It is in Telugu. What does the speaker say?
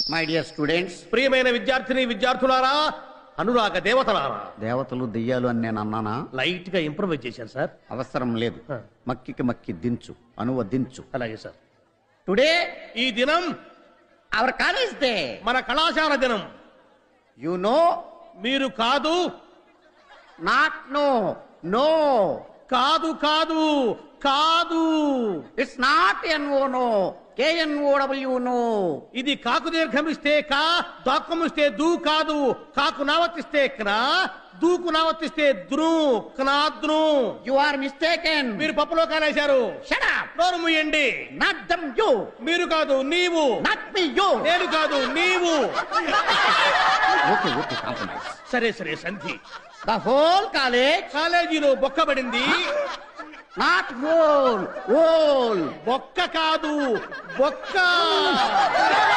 మై డియర్ స్టూడెంట్స్, ప్రియమైన విద్యార్థిని విద్యార్థులారా, అనురాగ దేవతలారా. దేవతలు దెయ్యాలు అని నేను అన్నానా? లైట్ గా ఇంప్రూవైజ్ చేశాను సార్. అవసరం లేదు. మక్కికి మక్కి దించు, అనువదించు. అలాగే సార్. టుడే ఈ దినం అవర్ కాలేజ్ డే, మన కళాశాల దినం. You know. మీరు కాదు. Not no. నో. కాదు కాదు కాదు. It's not N O no, KNOW no. ఇది కాకు దీర్ఘమిస్తే కా, దాక్కుమిస్తే దూ కాదు. కాకు నావర్తిస్తే క్నా, దూకు నావర్తిస్తే ద్రు, క్నాద్రు. You are mistaken. మీరు పప్పులో కాలేశారు. Shut up. నోరు మూయండి. Not dum you. మీరు కాదు నీవు. Not me you. నేను కాదు నీవు. Okay okay, compromise. సరే సరే సంధి. The whole college. కాలేజీలో బొక్కబడింది. Not whole, whole. బొక్క కాదు బొక్క.